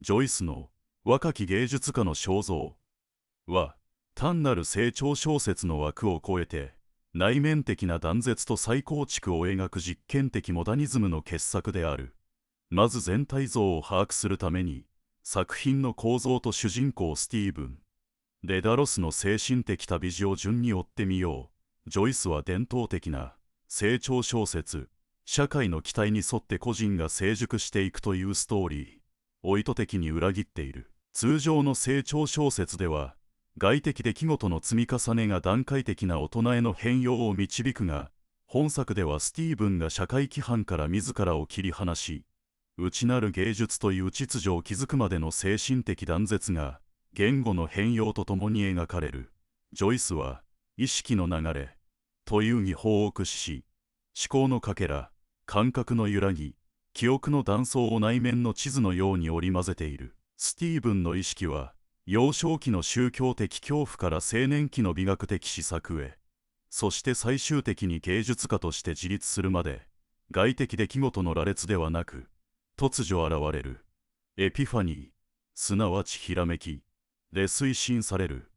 ジョイスの若き芸術家の肖像は、単なる成長小説の枠を超えて、内面的な断絶と再構築を描く実験的モダニズムの傑作である。まず全体像を把握するために、作品の構造と主人公スティーブン・デダロスの精神的旅路を順に追ってみよう。ジョイスは伝統的な成長小説、社会の期待に沿って個人が成熟していくというストーリーを意図的に裏切っている。通常の成長小説では、外的出来事の積み重ねが段階的な大人への変容を導くが、本作ではスティーブンが社会規範から自らを切り離し、内なる芸術という秩序を築くまでの精神的断絶が、言語の変容とともに描かれる。ジョイスは、意識の流れという技法を駆使し、思考のかけら、感覚の揺らぎ、記憶の断層を内面の地図のように織り交ぜている。スティーブンの意識は、幼少期の宗教的恐怖から青年期の美学的思索へ、そして最終的に芸術家として自立するまで、外的出来事の羅列ではなく、突如現れる、エピファニー、すなわちひらめき、で推進される。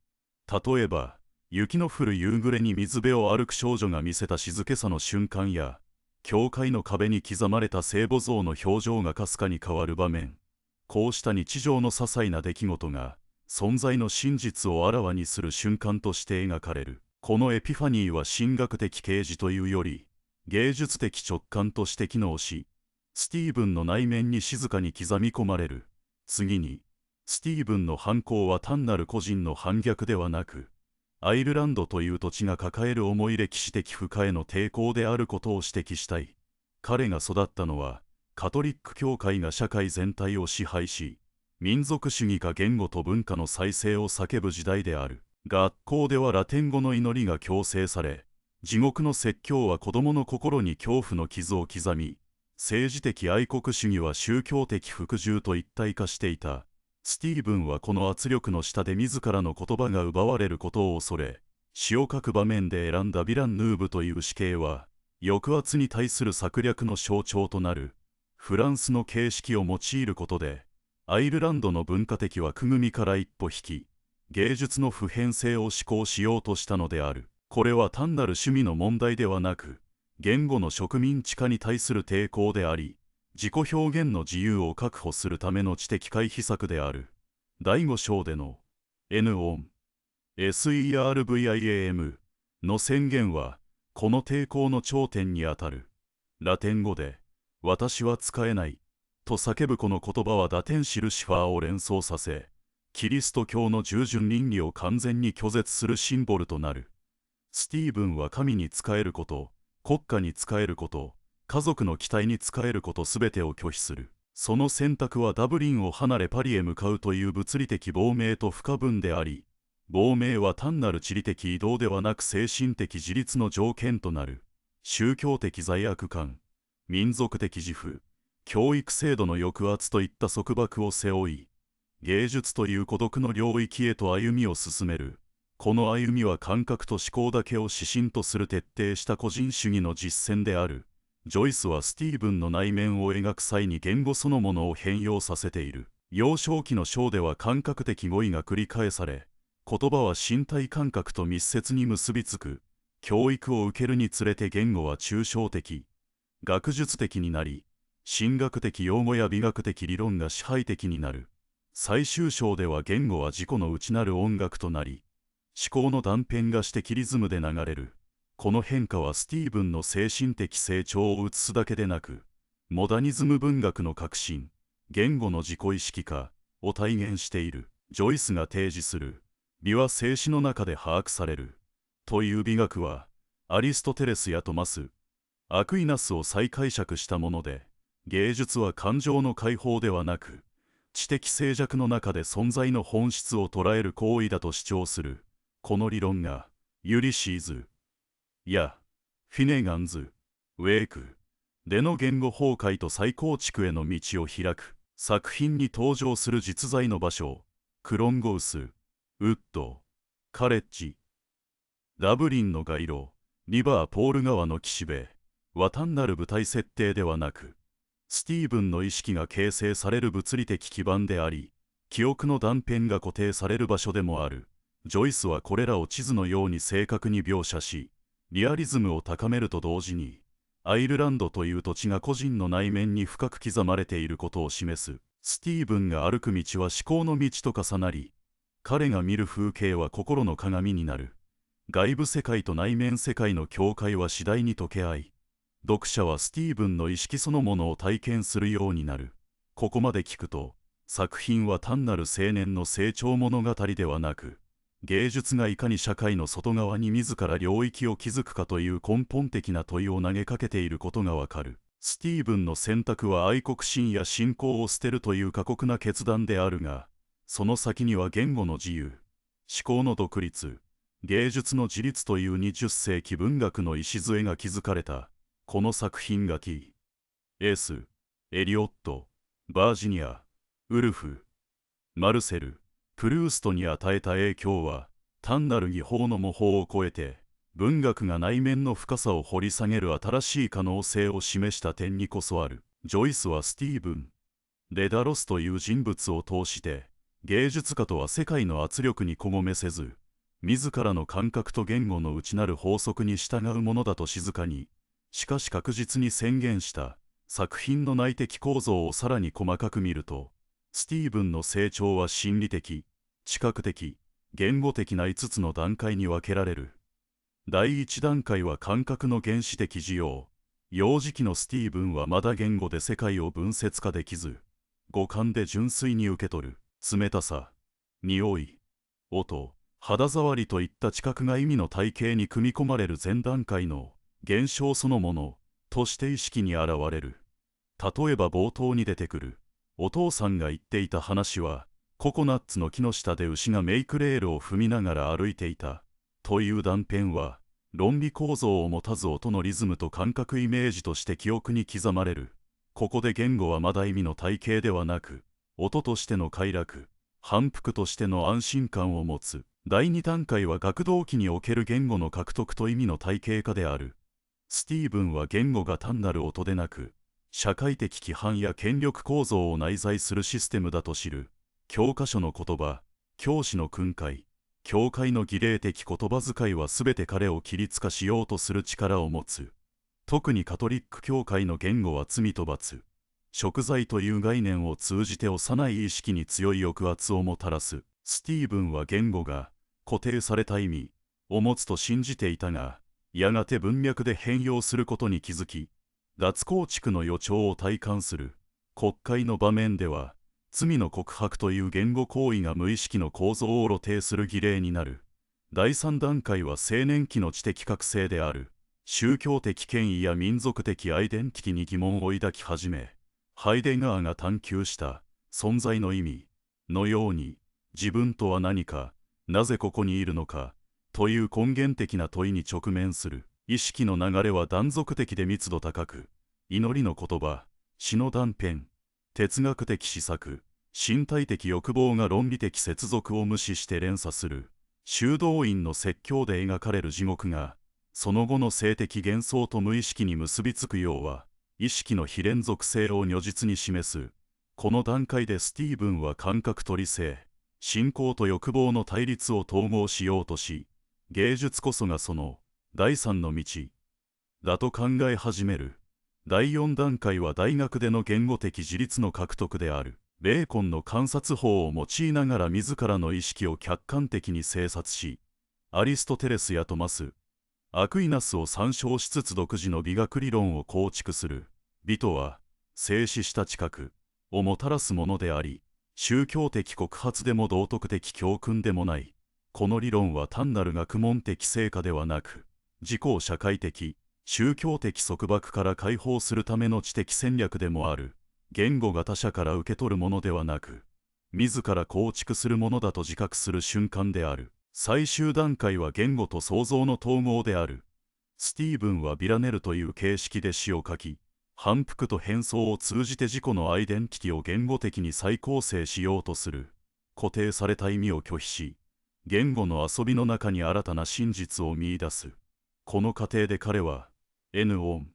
例えば、雪の降る夕暮れに水辺を歩く少女が見せた静けさの瞬間や、教会の壁に刻まれた聖母像の表情がかすかに変わる場面。こうした日常の些細な出来事が、存在の真実をあらわにする瞬間として描かれる。このエピファニーは神学的啓示というより、芸術的直感として機能し、スティーブンの内面に静かに刻み込まれる。次に、スティーブンの犯行は単なる個人の反逆ではなく、アイルランドという土地が抱える重い歴史的負荷への抵抗であることを指摘したい。彼が育ったのは、カトリック教会が社会全体を支配し、民族主義か言語と文化の再生を叫ぶ時代である。学校ではラテン語の祈りが強制され、地獄の説教は子供の心に恐怖の傷を刻み、政治的愛国主義は宗教的服従と一体化していた。スティーブンはこの圧力の下で自らの言葉が奪われることを恐れ、詩を書く場面で選んだヴィランヌーブという死刑は、抑圧に対する策略の象徴となる、フランスの形式を用いることで、アイルランドの文化的枠組みから一歩引き、芸術の普遍性を施行しようとしたのである。これは単なる趣味の問題ではなく、言語の植民地化に対する抵抗であり、自己表現の自由を確保するための知的回避策である。第5章での N 音 SERVIAM の宣言は、この抵抗の頂点にあたる。ラテン語で、私は使えない。と叫ぶこの言葉は打天使ルシファーを連想させ、キリスト教の従順倫理を完全に拒絶するシンボルとなる。スティーブンは神に仕えること、国家に仕えること、家族の期待に仕えることすべてを拒否する。その選択はダブリンを離れパリへ向かうという物理的亡命と不可分であり、亡命は単なる地理的移動ではなく精神的自立の条件となる。宗教的罪悪感、民族的自負、教育制度の抑圧といった束縛を背負い、芸術という孤独の領域へと歩みを進める。この歩みは感覚と思考だけを指針とする徹底した個人主義の実践である。ジョイスはスティーブンの内面を描く際に言語そのものを変容させている。幼少期の章では感覚的語彙が繰り返され、言葉は身体感覚と密接に結びつく。教育を受けるにつれて言語は抽象的、学術的になり、神学的用語や美学的理論が支配的になる。最終章では言語は自己の内なる音楽となり、思考の断片がしてキリズムで流れる。この変化はスティーブンの精神的成長を映すだけでなく、モダニズム文学の革新、言語の自己意識化を体現している。ジョイスが提示する、美は静止の中で把握される、という美学は、アリストテレスやトマス・アクイナスを再解釈したもので、芸術は感情の解放ではなく、知的静寂の中で存在の本質を捉える行為だと主張する。この理論が、ユリシーズやフィネガンズ・ウェークでの言語崩壊と再構築への道を開く。作品に登場する実在の場所、クロンゴウス、ウッド、カレッジ、ダブリンの街路、リバーポール川の岸辺は単なる舞台設定ではなく、スティーブンの意識が形成される物理的基盤であり、記憶の断片が固定される場所でもある。ジョイスはこれらを地図のように正確に描写し、リアリズムを高めると同時に、アイルランドという土地が個人の内面に深く刻まれていることを示す。スティーブンが歩く道は思考の道と重なり、彼が見る風景は心の鏡になる。外部世界と内面世界の境界は次第に溶け合い、読者はスティーブンの意識そのものを体験するようになる。ここまで聞くと、作品は単なる青年の成長物語ではなく、芸術がいかに社会の外側に自ら領域を築くかという根本的な問いを投げかけていることがわかる。スティーブンの選択は愛国心や信仰を捨てるという過酷な決断であるが、その先には言語の自由、思考の独立、芸術の自立という20世紀文学の礎が築かれた。この作品がエース、エリオット、バージニア、ウルフ、マルセル、プルーストに与えた影響は、単なる技法の模倣を超えて、文学が内面の深さを掘り下げる新しい可能性を示した点にこそある。ジョイスはスティーブン・デダロスという人物を通して、芸術家とは世界の圧力にこごめせず、自らの感覚と言語の内なる法則に従うものだと静かに、しかし確実に宣言した。作品の内的構造をさらに細かく見ると、スティーブンの成長は心理的、知覚的、言語的な5つの段階に分けられる。第1段階は感覚の原始的需要。幼児期のスティーブンはまだ言語で世界を分節化できず、五感で純粋に受け取る。冷たさ、匂い、音、肌触りといった知覚が意味の体系に組み込まれる前段階の現象そのものとして意識に現れる。例えば冒頭に出てくるお父さんが言っていた話は、ココナッツの木の下で牛がメイクレールを踏みながら歩いていたという断片は、論理構造を持たず音のリズムと感覚イメージとして記憶に刻まれる。ここで言語はまだ意味の体系ではなく、音としての快楽、反復としての安心感を持つ。第2段階は学童期における言語の獲得と意味の体系化である。スティーブンは言語が単なる音でなく、社会的規範や権力構造を内在するシステムだと知る。教科書の言葉、教師の訓戒、教会の儀礼的言葉遣いはすべて彼を規律化しようとする力を持つ。特にカトリック教会の言語は罪と罰、贖罪という概念を通じて幼い意識に強い抑圧をもたらす。スティーブンは言語が固定された意味を持つと信じていたが、やがて文脈で変容することに気づき、脱構築の予兆を体感する。国会の場面では、罪の告白という言語行為が無意識の構造を露呈する儀礼になる。第3段階は青年期の知的覚醒である。宗教的権威や民族的アイデンティティに疑問を抱き始め、ハイデガーが探求した存在の意味のように、自分とは何か、なぜここにいるのか、という根源的な問いに直面する。意識の流れは断続的で密度高く、祈りの言葉、詩の断片、哲学的思索、身体的欲望が論理的接続を無視して連鎖する。修道院の説教で描かれる地獄が、その後の性的幻想と無意識に結びつくようは、意識の非連続性を如実に示す。この段階でスティーブンは感覚と理性、信仰と欲望の対立を統合しようとし、芸術こそがその第三の道だと考え始める。第4段階は大学での言語的自立の獲得である。ベーコンの観察法を用いながら自らの意識を客観的に精察し、アリストテレスやトマス・アクイナスを参照しつつ独自の美学理論を構築する。美とは静止した知覚をもたらすものであり、宗教的告発でも道徳的教訓でもない。この理論は単なる学問的成果ではなく、自己を社会的、宗教的束縛から解放するための知的戦略でもある。言語が他者から受け取るものではなく、自ら構築するものだと自覚する瞬間である。最終段階は言語と創造の統合である。スティーブンはビラネルという形式で詩を書き、反復と変装を通じて自己のアイデンティティを言語的に再構成しようとする。固定された意味を拒否し、言語の遊びの中に新たな真実を見出す。この過程で彼は、N-ON、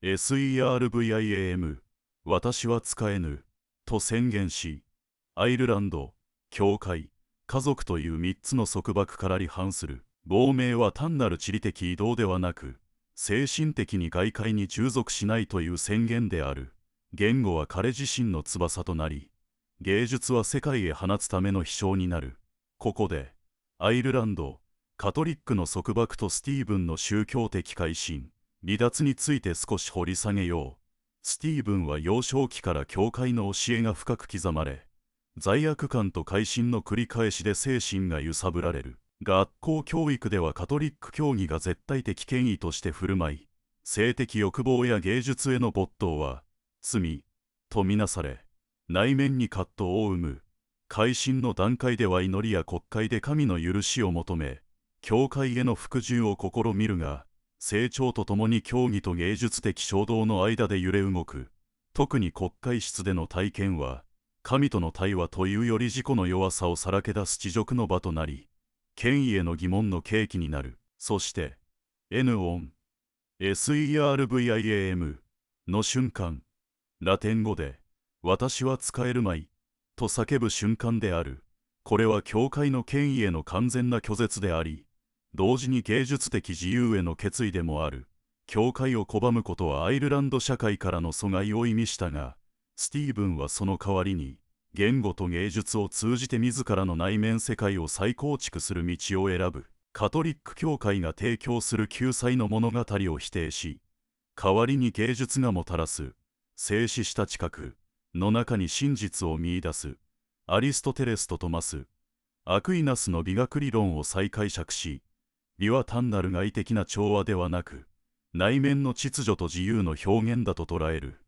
SERVIAM、私は使えぬ、と宣言し、アイルランド、教会、家族という3つの束縛から離反する。亡命は単なる地理的移動ではなく、精神的に外界に従属しないという宣言である。言語は彼自身の翼となり、芸術は世界へ放つための飛翔になる。ここで、アイルランド、カトリックの束縛とスティーブンの宗教的改心、離脱について少し掘り下げよう。スティーブンは幼少期から教会の教えが深く刻まれ、罪悪感と改心の繰り返しで精神が揺さぶられる。学校教育ではカトリック教義が絶対的権威として振る舞い、性的欲望や芸術への没頭は罪とみなされ、内面に葛藤を生む。改心の段階では祈りや国会で神の許しを求め、教会への服従を試みるが、成長とともに教義と芸術的衝動の間で揺れ動く。特に国会室での体験は、神との対話というより自己の弱さをさらけ出す恥辱の場となり、権威への疑問の契機になる。そして、N 音、SERVIAM の瞬間、ラテン語で、私は使えるまい、と叫ぶ瞬間である。これは教会の権威への完全な拒絶であり、同時に芸術的自由への決意でもある。教会を拒むことはアイルランド社会からの阻害を意味したが、スティーブンはその代わりに、言語と芸術を通じて自らの内面世界を再構築する道を選ぶ。カトリック教会が提供する救済の物語を否定し、代わりに芸術がもたらす、静止した知覚の中に真実を見出す。アリストテレスとトマス・アクイナスの美学理論を再解釈し、美は単なる外的な調和ではなく、内面の秩序と自由の表現だと捉える。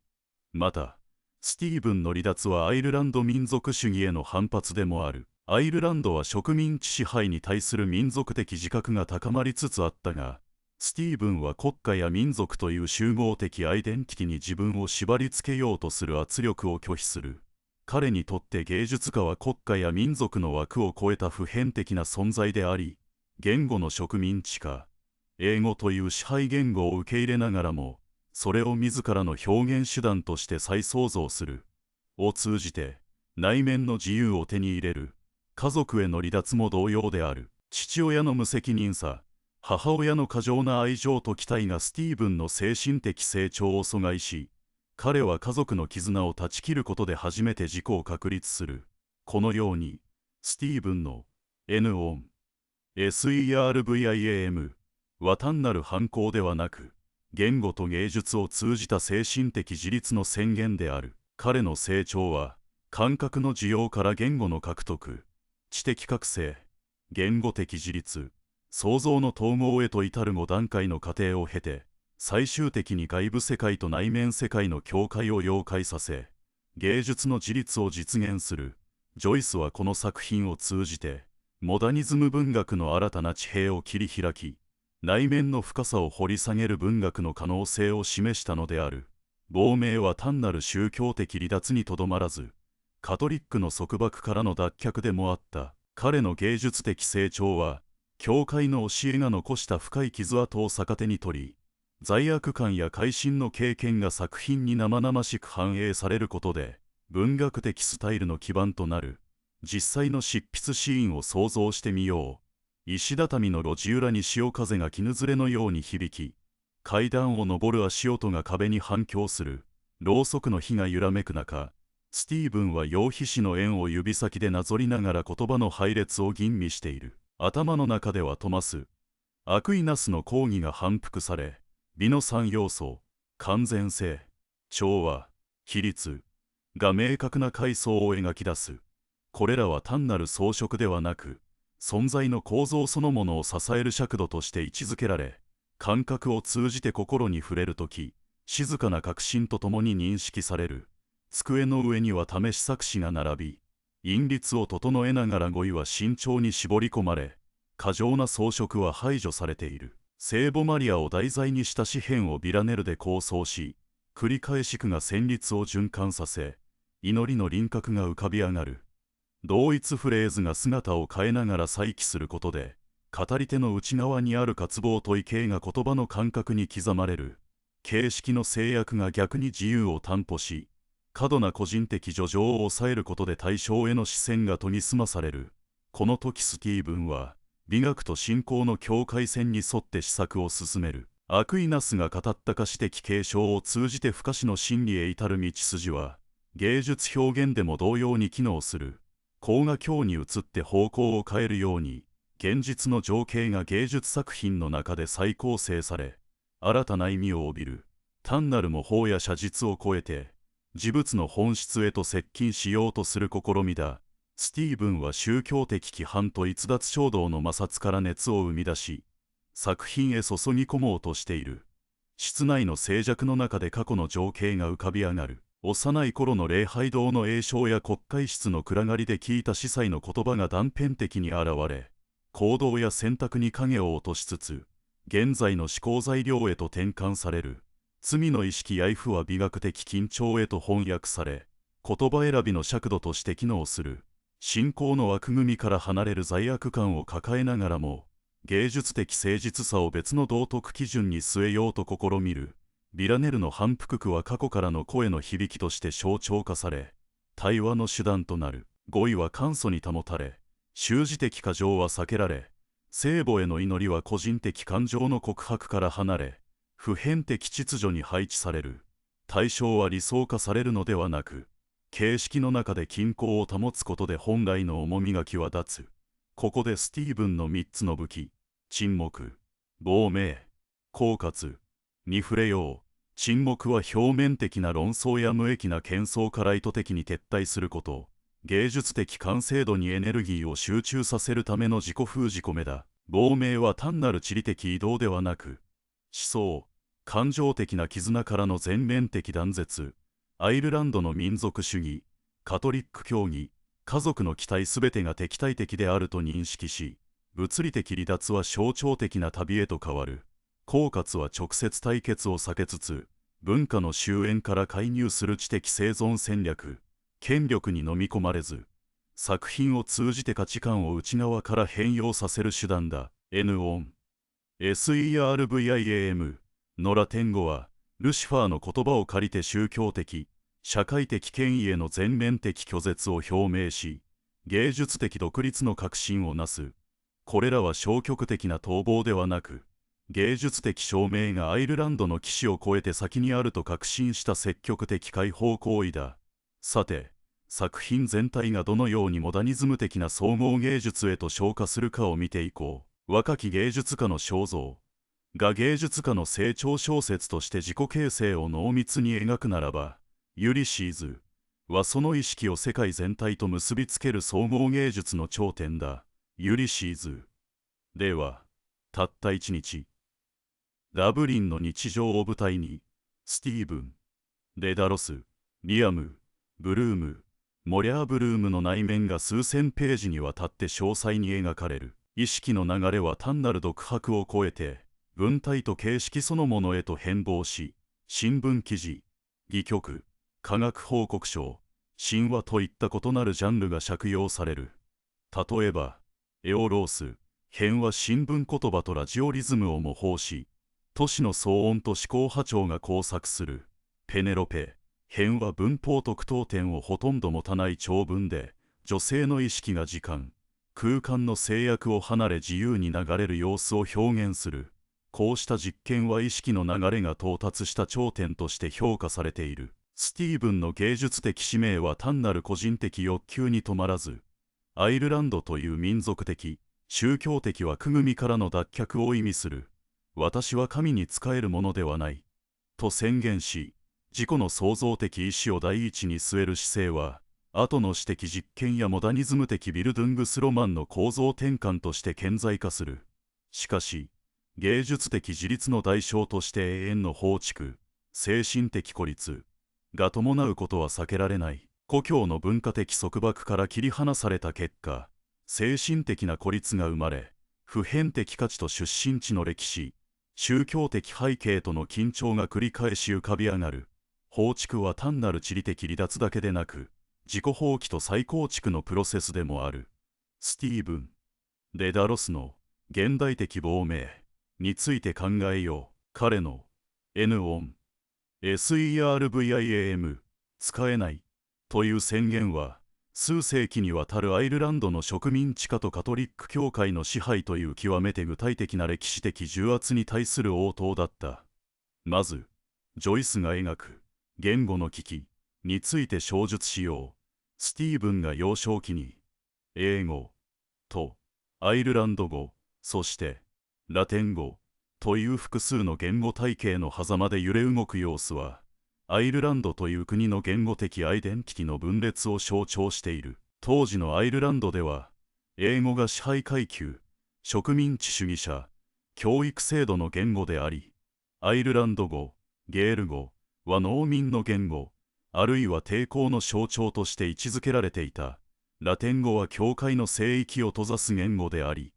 また、スティーブンの離脱はアイルランド民族主義への反発でもある。アイルランドは植民地支配に対する民族的自覚が高まりつつあったが、スティーブンは国家や民族という集合的アイデンティティに自分を縛り付けようとする圧力を拒否する。彼にとって芸術家は国家や民族の枠を超えた普遍的な存在であり、言語の植民地化、英語という支配言語を受け入れながらも、それを自らの表現手段として再創造する。を通じて、内面の自由を手に入れる。家族への離脱も同様である。父親の無責任さ、母親の過剰な愛情と期待がスティーブンの精神的成長を阻害し、彼は家族の絆を断ち切ることで初めて自己を確立する。このように、スティーブンの N 音、SERVIAM は単なる反抗ではなく、言語と芸術を通じた精神的自立の宣言である。彼の成長は、感覚の需要から言語の獲得、知的覚醒、言語的自立、創造の統合へと至る5段階の過程を経て、最終的に外部世界と内面世界の境界を溶解させ、芸術の自立を実現する。ジョイスはこの作品を通じて、モダニズム文学の新たな地平を切り開き、内面の深さを掘り下げる文学の可能性を示したのである。亡命は単なる宗教的離脱にとどまらず、カトリックの束縛からの脱却でもあった。彼の芸術的成長は、教会の教えが残した深い傷跡を逆手に取り、罪悪感や改心の経験が作品に生々しく反映されることで、文学的スタイルの基盤となる。実際の執筆シーンを想像してみよう。石畳の路地裏に潮風が絹ずれのように響き、階段を上る足音が壁に反響する。ろうそくの火が揺らめく中、スティーブンは羊皮紙の円を指先でなぞりながら言葉の配列を吟味している。頭の中ではトマス・アクイナスの講義が反復され、美の三要素、完全性、調和、比率が明確な階層を描き出す。これらは単なる装飾ではなく、存在の構造そのものを支える尺度として位置づけられ、感覚を通じて心に触れるとき、静かな確信とともに認識される。机の上には試し作詞が並び、韻律を整えながら語彙は慎重に絞り込まれ、過剰な装飾は排除されている。聖母マリアを題材にした詩篇をビラネルで構想し、繰り返し句が旋律を循環させ、祈りの輪郭が浮かび上がる。同一フレーズが姿を変えながら再起することで、語り手の内側にある渇望と畏敬が言葉の感覚に刻まれる。形式の制約が逆に自由を担保し、過度な個人的叙情を抑えることで対象への視線が研ぎ澄まされる。この時スティーブンは美学と信仰の境界線に沿って施策を進める。アクイナスが語った可視的継承を通じて不可視の真理へ至る道筋は芸術表現でも同様に機能する。光が今日に移って方向を変えるように現実の情景が芸術作品の中で再構成され新たな意味を帯びる。単なる模倣や写実を超えて事物の本質へと接近しようとする試みだ。スティーブンは宗教的規範と逸脱衝動の摩擦から熱を生み出し作品へ注ぎ込もうとしている。室内の静寂の中で過去の情景が浮かび上がる。幼い頃の礼拝堂の詠唱や国会室の暗がりで聞いた司祭の言葉が断片的に現れ行動や選択に影を落としつつ現在の思考材料へと転換される。罪の意識や畏怖は美学的緊張へと翻訳され言葉選びの尺度として機能する。信仰の枠組みから離れる罪悪感を抱えながらも芸術的誠実さを別の道徳基準に据えようと試みる。ビラネルの反復句は過去からの声の響きとして象徴化され対話の手段となる。語彙は簡素に保たれ修辞的過剰は避けられ聖母への祈りは個人的感情の告白から離れ普遍的秩序に配置される。対象は理想化されるのではなく形式の中で均衡を保つことで本来の重みが際立つ。ここでスティーブンの3つの武器沈黙、亡命、狡猾に触れよう。沈黙は表面的な論争や無益な喧騒から意図的に撤退すること。芸術的完成度にエネルギーを集中させるための自己封じ込めだ。亡命は単なる地理的移動ではなく思想、感情的な絆からの全面的断絶。アイルランドの民族主義、カトリック教義、家族の期待すべてが敵対的であると認識し物理的離脱は象徴的な旅へと変わる。狡猾は直接対決を避けつつ文化の終焉から介入する知的生存戦略。権力に飲み込まれず作品を通じて価値観を内側から変容させる手段だ。N オン SERVIAM のラテン語はルシファーの言葉を借りて宗教的社会的権威への全面的拒絶を表明し芸術的独立の革新をなす。これらは消極的な逃亡ではなく芸術的証明がアイルランドの騎士を超えて先にあると確信した積極的解放行為だ。さて作品全体がどのようにモダニズム的な総合芸術へと昇華するかを見ていこう。若き芸術家の肖像が芸術家の成長小説として自己形成を濃密に描くならばユリシーズはその意識を世界全体と結びつける総合芸術の頂点だ。ユリシーズではたった一日ダブリンの日常を舞台にスティーブン、デダロス、リアム、ブルーム、モリャーブルームの内面が数千ページにわたって詳細に描かれる。意識の流れは単なる独白を超えて文体と形式そのものへと変貌し新聞記事、戯曲、科学報告書、神話といった異なるジャンルが借用される。例えばエオロース編は新聞言葉とラジオリズムを模倣し都市の騒音と思考波長が交錯する。ペネロペ編は文法と句読点をほとんど持たない長文で女性の意識が時間、空間の制約を離れ自由に流れる様子を表現する。こうした実験は意識の流れが到達した頂点として評価されている。スティーブンの芸術的使命は単なる個人的欲求に止まらずアイルランドという民族的、宗教的枠組みからの脱却を意味する。私は神に仕えるものではないと宣言し自己の創造的意志を第一に据える姿勢は後の私的実験やモダニズム的ビルドゥングスロマンの構造転換として顕在化する。しかし芸術的自立の代償として永遠の放逐、精神的孤立が伴うことは避けられない。故郷の文化的束縛から切り離された結果精神的な孤立が生まれ普遍的価値と出身地の歴史、宗教的背景との緊張が繰り返し浮かび上がる。放逐は単なる地理的離脱だけでなく自己放棄と再構築のプロセスでもある。スティーブン・デダロスの現代的亡命について考えよう。彼の N オン SERVIAM 使えないという宣言は、数世紀にわたるアイルランドの植民地化とカトリック教会の支配という極めて具体的な歴史的重圧に対する応答だった。まず、ジョイスが描く言語の危機について詳述しよう。スティーブンが幼少期に英語とアイルランド語、そしてラテン語という複数の言語体系の狭間で揺れ動く様子は、アイルランドという国の言語的アイデンティティの分裂を象徴している。当時のアイルランドでは、英語が支配階級、植民地主義者、教育制度の言語であり、アイルランド語、ゲール語は農民の言語、あるいは抵抗の象徴として位置づけられていた。ラテン語は教会の聖域を閉ざす言語であり、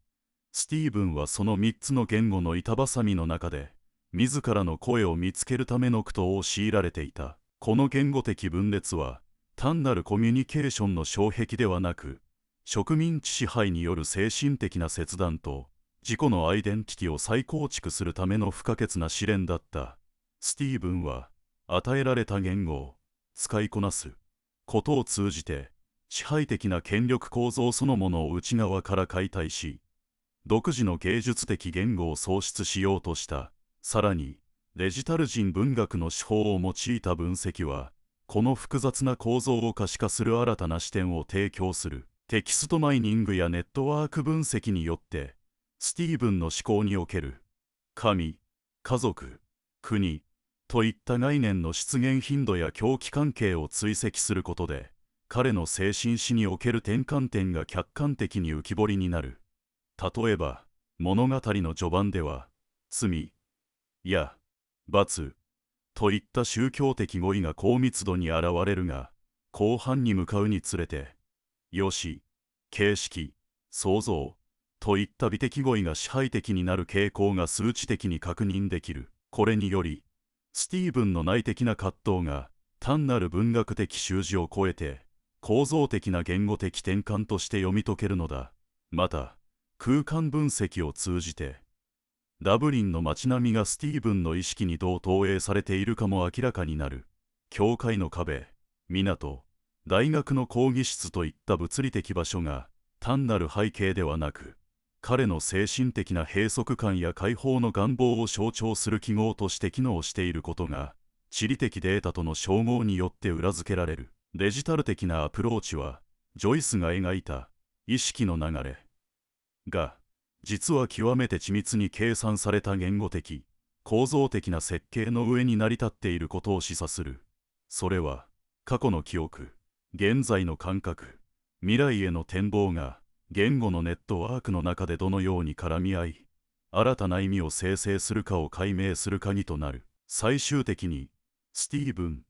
スティーブンはその3つの言語の板挟みの中で、自らの声を見つけるための苦闘を強いられていた。この言語的分裂は、単なるコミュニケーションの障壁ではなく、植民地支配による精神的な切断と、自己のアイデンティティを再構築するための不可欠な試練だった。スティーブンは、与えられた言語を使いこなすことを通じて、支配的な権力構造そのものを内側から解体し、独自の芸術的言語を創出しようとした。さらに、デジタル人文学の手法を用いた分析は、この複雑な構造を可視化する新たな視点を提供する。テキストマイニングやネットワーク分析によって、スティーブンの思考における神、家族、国といった概念の出現頻度や狂気関係を追跡することで、彼の精神史における転換点が客観的に浮き彫りになる。例えば、物語の序盤では、罪や罰といった宗教的語彙が高密度に現れるが、後半に向かうにつれて、よし、形式、創造といった美的語彙が支配的になる傾向が数値的に確認できる。これにより、スティーブンの内的な葛藤が単なる文学的習字を超えて、構造的な言語的転換として読み解けるのだ。また、空間分析を通じて、ダブリンの街並みがスティーブンの意識にどう投影されているかも明らかになる。教会の壁、港、大学の講義室といった物理的場所が単なる背景ではなく、彼の精神的な閉塞感や解放の願望を象徴する記号として機能していることが、地理的データとの照合によって裏付けられる。デジタル的なアプローチは、ジョイスが描いた意識の流れが、実は極めて緻密に計算された言語的、構造的な設計の上に成り立っていることを示唆する。それは、過去の記憶、現在の感覚、未来への展望が、言語のネットワークの中でどのように絡み合い、新たな意味を生成するかを解明する鍵となる。最終的に、スティーブン・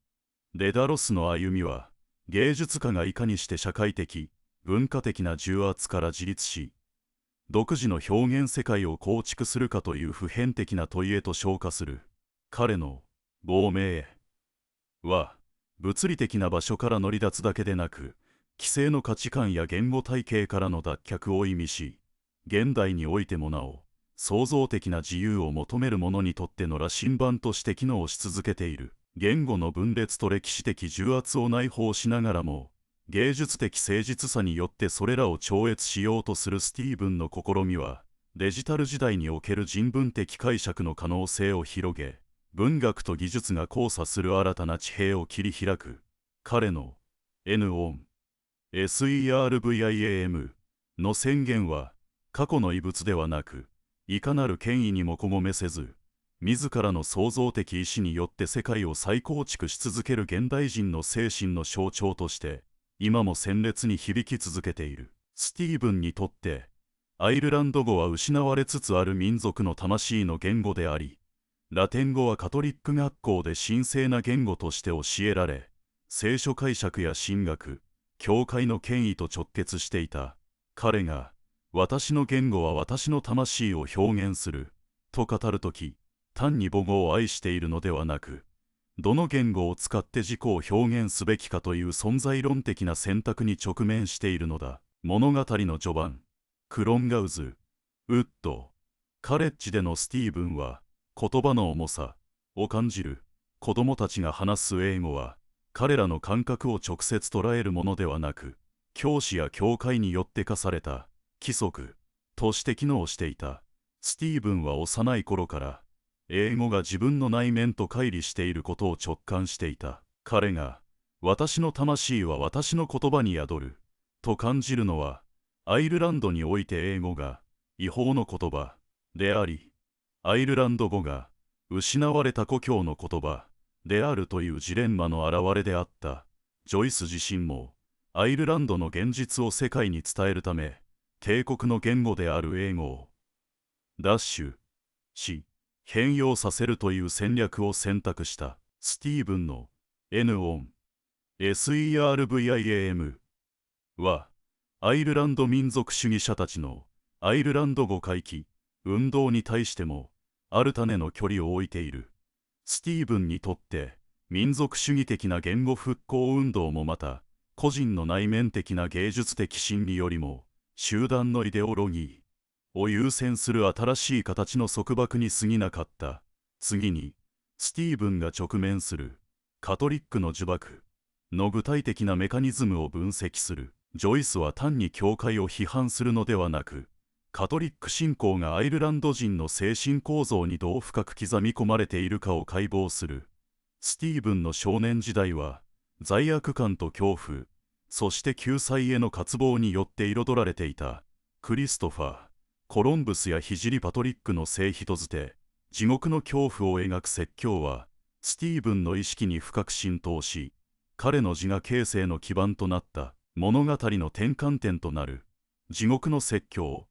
デダロスの歩みは、芸術家がいかにして社会的、文化的な重圧から自立し、独自の表現世界を構築するかという普遍的な問いへと昇華する。彼の亡命は、物理的な場所から乗り立つだけでなく、既成の価値観や言語体系からの脱却を意味し、現代においてもなお、創造的な自由を求める者にとっての羅針盤として機能し続けている。言語の分裂と歴史的重圧を内包しながらも、芸術的誠実さによってそれらを超越しようとするスティーブンの試みは、デジタル時代における人文的解釈の可能性を広げ、文学と技術が交差する新たな地平を切り開く。彼の N-ON、SERVIAM の宣言は、過去の遺物ではなく、いかなる権威にもこごめせず、自らの創造的意志によって世界を再構築し続ける現代人の精神の象徴として、今も鮮烈に響き続けている。スティーブンにとって、アイルランド語は失われつつある民族の魂の言語であり、ラテン語はカトリック学校で神聖な言語として教えられ、聖書解釈や神学、教会の権威と直結していた。彼が、私の言語は私の魂を表現する、と語るとき、単に母語を愛しているのではなく、どの言語を使って自己を表現すべきかという存在論的な選択に直面しているのだ。物語の序盤、クロンガウズ、ウッド、カレッジでのスティーブンは、言葉の重さを感じる。子供たちが話す英語は、彼らの感覚を直接捉えるものではなく、教師や教会によって課された規則として機能していた。スティーブンは幼い頃から英語が自分の内面と乖離していることを直感していた。彼が私の魂は私の言葉に宿ると感じるのは、アイルランドにおいて英語が違法の言葉であり、アイルランド語が失われた故郷の言葉であるというジレンマの表れであった。ジョイス自身もアイルランドの現実を世界に伝えるため、帝国の言語である英語を奪取し変容させるという戦略を選択した。スティーブンの N 音 SERVIAM はアイルランド民族主義者たちのアイルランド語回帰運動に対してもある種の距離を置いている。スティーブンにとって民族主義的な言語復興運動もまた個人の内面的な芸術的真理よりも集団のイデオロギーを優先する新しい形の束縛に過ぎなかった。次にスティーブンが直面するカトリックの呪縛の具体的なメカニズムを分析する。ジョイスは単に教会を批判するのではなく、カトリック信仰がアイルランド人の精神構造にどう深く刻み込まれているかを解剖する。スティーブンの少年時代は罪悪感と恐怖、そして救済への渇望によって彩られていた。クリストファー・コロンブスや聖パトリックの聖人づて、地獄の恐怖を描く説教はスティーブンの意識に深く浸透し、彼の自我形成の基盤となった。物語の転換点となる地獄の説教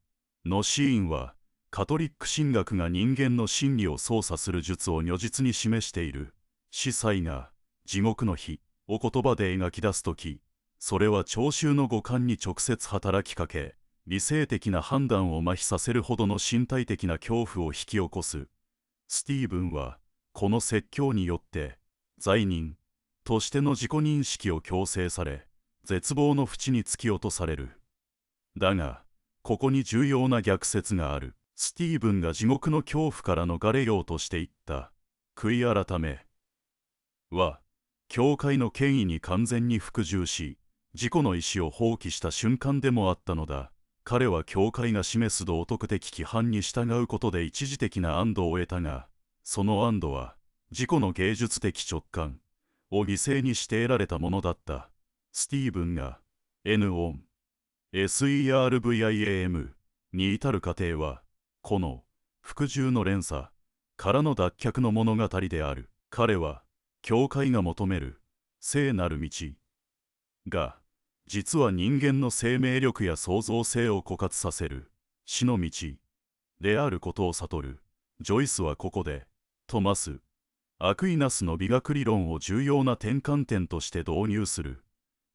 のシーンは、カトリック神学が人間の心理を操作する術を如実に示している。司祭が地獄の火を言葉で描き出すとき、それは聴衆の五感に直接働きかけ、理性的な判断を麻痺させるほどの身体的な恐怖を引き起こす。スティーブンはこの説教によって罪人としての自己認識を強制され、絶望の淵に突き落とされる。だがここに重要な逆説がある。スティーブンが地獄の恐怖から逃れようとしていった悔い改めは、教会の権威に完全に服従し、自己の意志を放棄した瞬間でもあったのだ。彼は教会が示す道徳的規範に従うことで一時的な安堵を得たが、その安堵は自己の芸術的直感を犠牲にして得られたものだった。スティーブンが N 音 SERVIAM に至る過程は、この服従の連鎖からの脱却の物語である。彼は教会が求める聖なる道が、実は人間の生命力や創造性を枯渇させる死の道であることを悟る。ジョイスはここでトマス・アクイナスの美学理論を重要な転換点として導入する。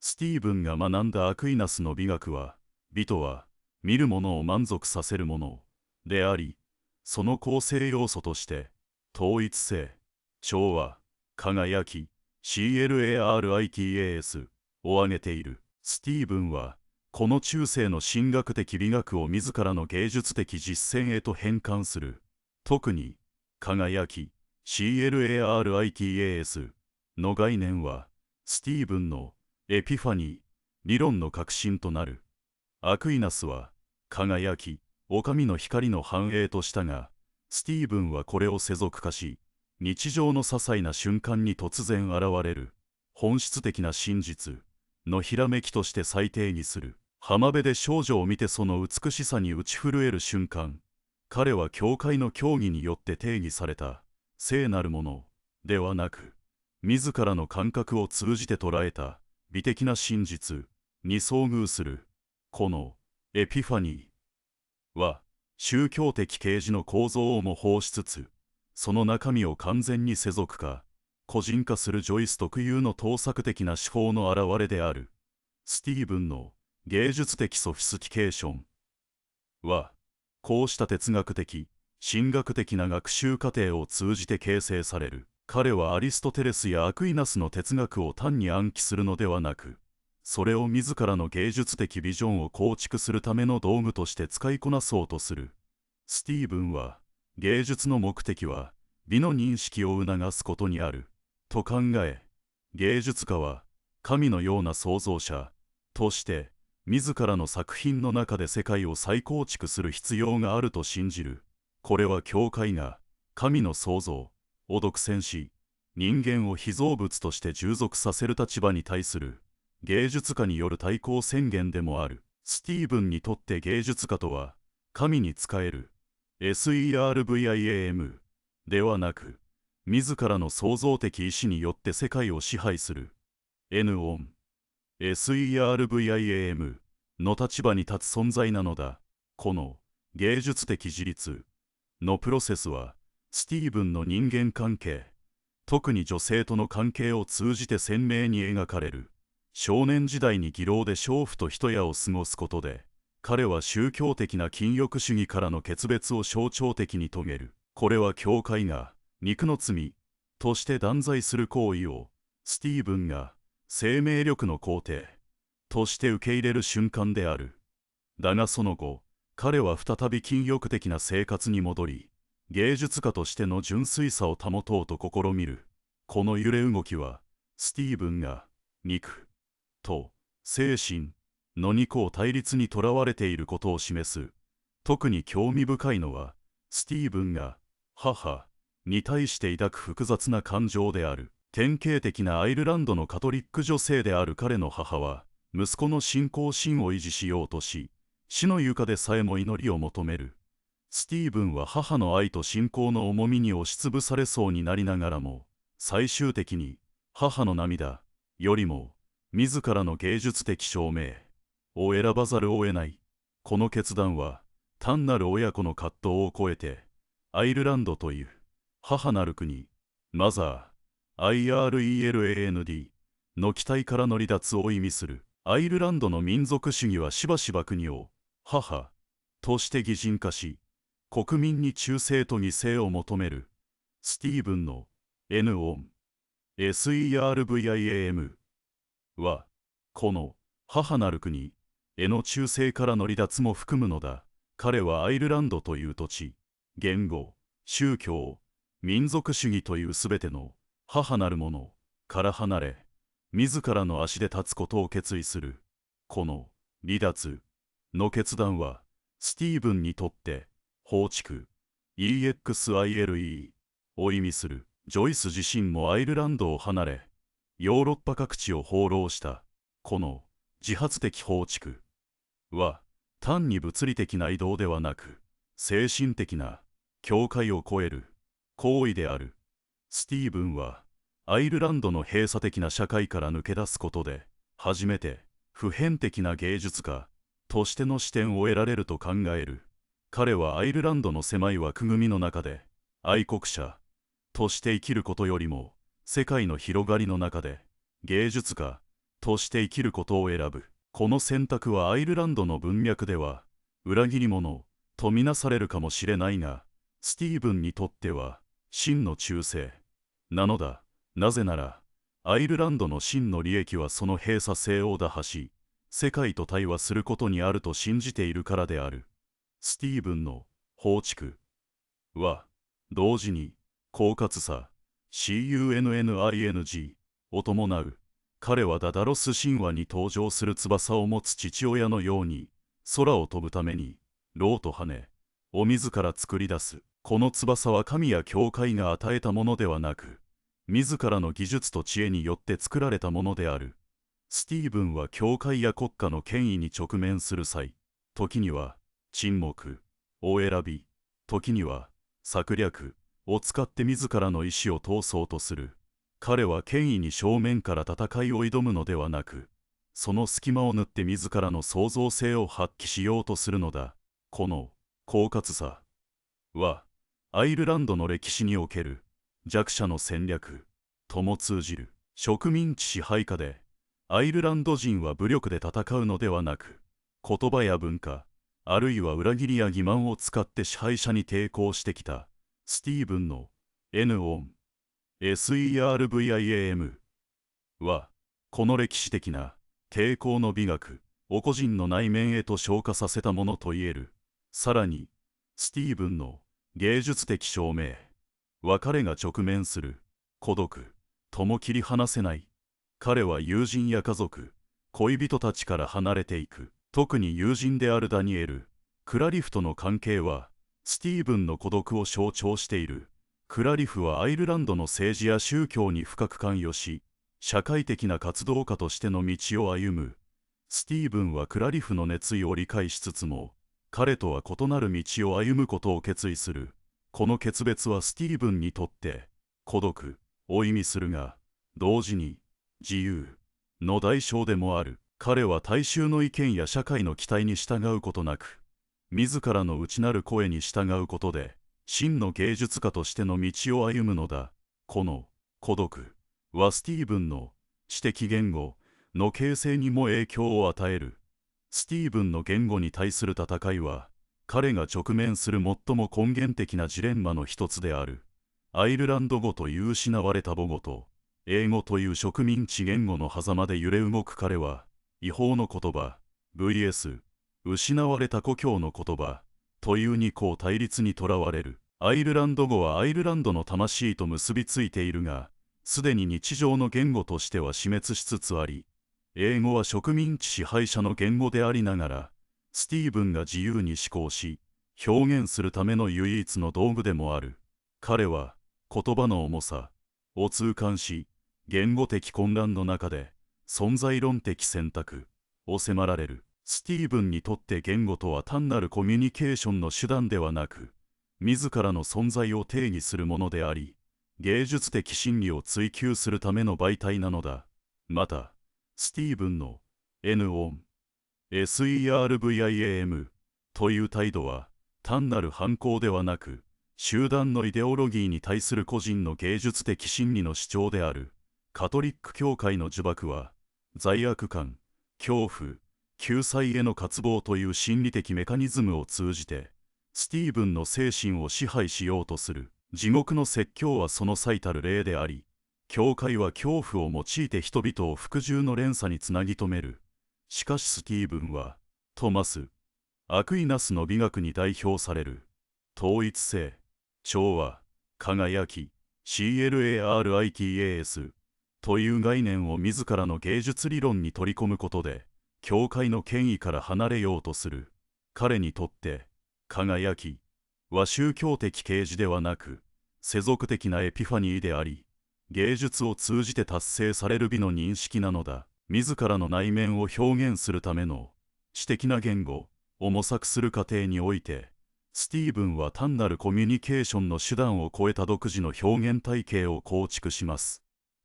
スティーブンが学んだアクイナスの美学は、美とは見るものを満足させるものであり、その構成要素として統一性、調和、輝き CLARITAS を挙げている。スティーブンはこの中世の神学的美学を自らの芸術的実践へと変換する。特に輝き CLARITAS の概念はスティーブンのエピファニー理論の核心となる。アクイナスは輝きを神の光の反映としたが、スティーブンはこれを世俗化し、日常の些細な瞬間に突然現れる本質的な真実のひらめきとして再定義する。浜辺で少女を見てその美しさに打ち震える瞬間、彼は教会の教義によって定義された聖なるものではなく、自らの感覚を通じて捉えた美的な真実に遭遇する。このエピファニーは宗教的啓示の構造を模倣しつつ、その中身を完全に世俗化、個人化するジョイス特有の盗作的な手法の表れである。スティーブンの芸術的ソフィスティケーションは、こうした哲学的、神学的な学習過程を通じて形成される。彼はアリストテレスやアクイナスの哲学を単に暗記するのではなく、それを自らの芸術的ビジョンを構築するための道具として使いこなそうとする。スティーブンは、芸術の目的は美の認識を促すことにあると考え、芸術家は神のような創造者として自らの作品の中で世界を再構築する必要があると信じる。これは教会が神の創造を独占し、人間を被造物として従属させる立場に対する芸術家による対抗宣言でもある。スティーブンにとって芸術家とは神に仕える SERVIAM ではなく、自らの創造的意志によって世界を支配する NON SERVIAM の立場に立つ存在なのだ。この芸術的自立のプロセスはスティーブンの人間関係、特に女性との関係を通じて鮮明に描かれる。少年時代に妓楼で娼婦と一夜を過ごすことで、彼は宗教的な禁欲主義からの決別を象徴的に遂げる。これは教会が肉の罪として断罪する行為をスティーブンが生命力の皇帝として受け入れる瞬間である。だがその後、彼は再び禁欲的な生活に戻り、芸術家としての純粋さを保とうと試みる。この揺れ動きは、スティーブンが肉と精神の二項対立にとらわれていることを示す。特に興味深いのは、スティーブンが母に対して抱く複雑な感情である。典型的なアイルランドのカトリック女性である彼の母は、息子の信仰心を維持しようとし、死の床でさえも祈りを求める。スティーブンは母の愛と信仰の重みに押しつぶされそうになりながらも、最終的に母の涙よりも自らの芸術的証明を選ばざるを得ない。この決断は単なる親子の葛藤を超えて、アイルランドという母なる国、マザー IRELAND の期待からの離脱を意味する。アイルランドの民族主義はしばしば国を母として擬人化し、国民に忠誠と犠牲を求める。スティーブンの NON SERVIAM は、この母なる国への忠誠からの離脱も含むのだ。彼はアイルランドという土地、言語、宗教、民族主義というすべての母なるものから離れ、自らの足で立つことを決意する。この離脱の決断は、スティーブンにとって放逐 EXILE を意味する。ジョイス自身もアイルランドを離れ、ヨーロッパ各地を放浪した。この自発的放逐は、単に物理的な移動ではなく、精神的な境界を越える行為である。スティーブンは、アイルランドの閉鎖的な社会から抜け出すことで、初めて普遍的な芸術家としての視点を得られると考える。彼はアイルランドの狭い枠組みの中で、愛国者として生きることよりも、世界の広がりの中で、芸術家として生きることを選ぶ。この選択はアイルランドの文脈では、裏切り者とみなされるかもしれないが、スティーブンにとっては、真の忠誠なのだ。なぜなら、アイルランドの真の利益はその閉鎖性を打破し、世界と対話することにあると信じているからである。スティーブンの放逐は、同時に、狡猾さ CUNNING を伴う。彼はダダロス神話に登場する翼を持つ父親のように、空を飛ぶために、ローと羽を自ら作り出す。この翼は神や教会が与えたものではなく、自らの技術と知恵によって作られたものである。スティーブンは教会や国家の権威に直面する際、時には沈黙を選び、時には策略を使って自らの意志を通そうとする。彼は権威に正面から戦いを挑むのではなく、その隙間を縫って自らの創造性を発揮しようとするのだ。この狡猾さは、アイルランドの歴史における弱者の戦略とも通じる。植民地支配下で、アイルランド人は武力で戦うのではなく、言葉や文化、あるいは裏切りや欺瞞を使って支配者に抵抗してきた。スティーブンの NON SERVIAM は、この歴史的な抵抗の美学を個人の内面へと昇華させたものと言える。さらに、スティーブンの芸術的証明は彼が直面する孤独とも切り離せない彼は友人や家族、恋人たちから離れていく。特に友人であるダニエル・クラリフとの関係は、スティーブンの孤独を象徴している。クラリフはアイルランドの政治や宗教に深く関与し、社会的な活動家としての道を歩む。スティーブンはクラリフの熱意を理解しつつも、彼とは異なる道を歩むことを決意する。この決別はスティーブンにとって孤独を意味するが、同時に自由の代償でもある。彼は大衆の意見や社会の期待に従うことなく、自らの内なる声に従うことで、真の芸術家としての道を歩むのだ。この孤独はスティーブンの知的言語の形成にも影響を与える。スティーブンの言語に対する戦いは、彼が直面する最も根源的なジレンマの一つである。アイルランド語という失われた母語と、英語という植民地言語の狭間で揺れ動く彼は、違法の言葉 vs 失われた故郷の言葉という二項対立にとらわれる。アイルランド語はアイルランドの魂と結びついているが、すでに日常の言語としては死滅しつつあり、英語は植民地支配者の言語でありながら、スティーブンが自由に思考し、表現するための唯一の道具でもある。彼は言葉の重さを痛感し、言語的混乱の中で存在論的選択を迫られる。スティーブンにとって言語とは単なるコミュニケーションの手段ではなく、自らの存在を定義するものであり、芸術的真理を追求するための媒体なのだ。また、スティーブンの N-ON、SERVIAM という態度は、単なる反抗ではなく、集団のイデオロギーに対する個人の芸術的真理の主張である。カトリック教会の呪縛は、罪悪感、恐怖、救済への渇望という心理的メカニズムを通じて、スティーブンの精神を支配しようとする。地獄の説教はその最たる例であり、教会は恐怖を用いて人々を服従の連鎖につなぎ止める。しかしスティーブンは、トマス・アクイナスの美学に代表される、統一性、調和、輝き、CLARITAS という概念を自らの芸術理論に取り込むことで、教会の権威から離れようとする。彼にとって、輝きは宗教的啓示ではなく、世俗的なエピファニーであり、芸術を通じて達成される美の認識なのだ。自らの内面を表現するための知的な言語を模索する過程において、スティーブンは単なるコミュニケーションの手段を超えた独自の表現体系を構築します。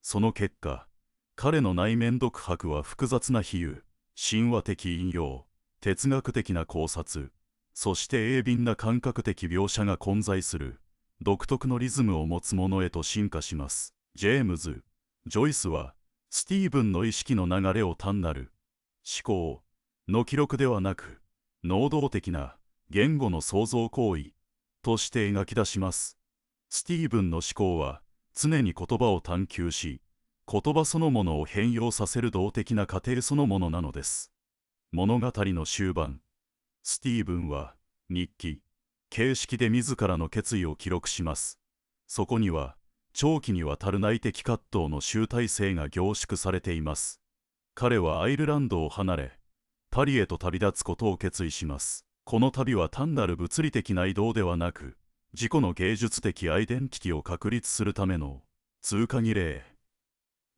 その結果、彼の内面独白は複雑な比喩、神話的引用、哲学的な考察、そして鋭敏な感覚的描写が混在する独特のリズムを持つものへと進化します。ジェームズ・ジョイスはスティーブンの意識の流れを単なる思考の記録ではなく、能動的な言語の創造行為として描き出します。スティーブンの思考は常に言葉を探求し、言葉そのものを変容させる動的な過程そのものなのです。物語の終盤、スティーブンは日記形式で自らの決意を記録します。そこには長期にわたる内的葛藤の集大成が凝縮されています。彼はアイルランドを離れ、パリへと旅立つことを決意します。この旅は単なる物理的な移動ではなく、自己の芸術的アイデンティティを確立するための通過儀礼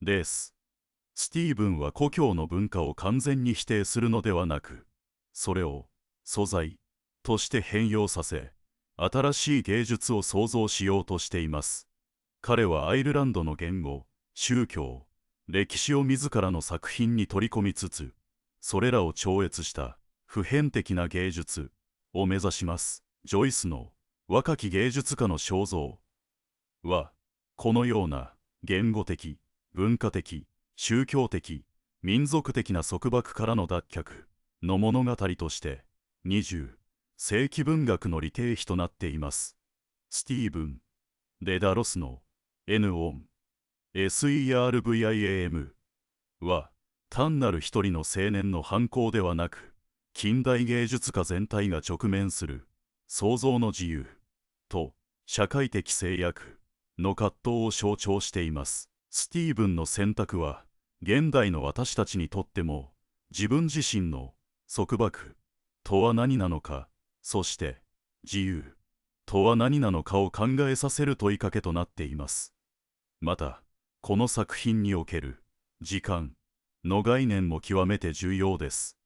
です。スティーブンは故郷の文化を完全に否定するのではなく、それを素材として変容させ、新しい芸術を創造しようとしています。彼はアイルランドの言語、宗教、歴史を自らの作品に取り込みつつ、それらを超越した普遍的な芸術を目指します。ジョイスの若き芸術家の肖像は、このような言語的、文化的、宗教的、民族的な束縛からの脱却の物語として、20世紀文学の利定碑となっています。スティーブン・デダロスの N-ON、SERVIAM は、単なる一人の青年の反抗ではなく、近代芸術家全体が直面する創造の自由と社会的制約の葛藤を象徴しています。スティーブンの選択は、現代の私たちにとっても、自分自身の束縛とは何なのか、そして自由とは何なのかを考えさせる問いかけとなっています。また、この作品における時間の概念も極めて重要です。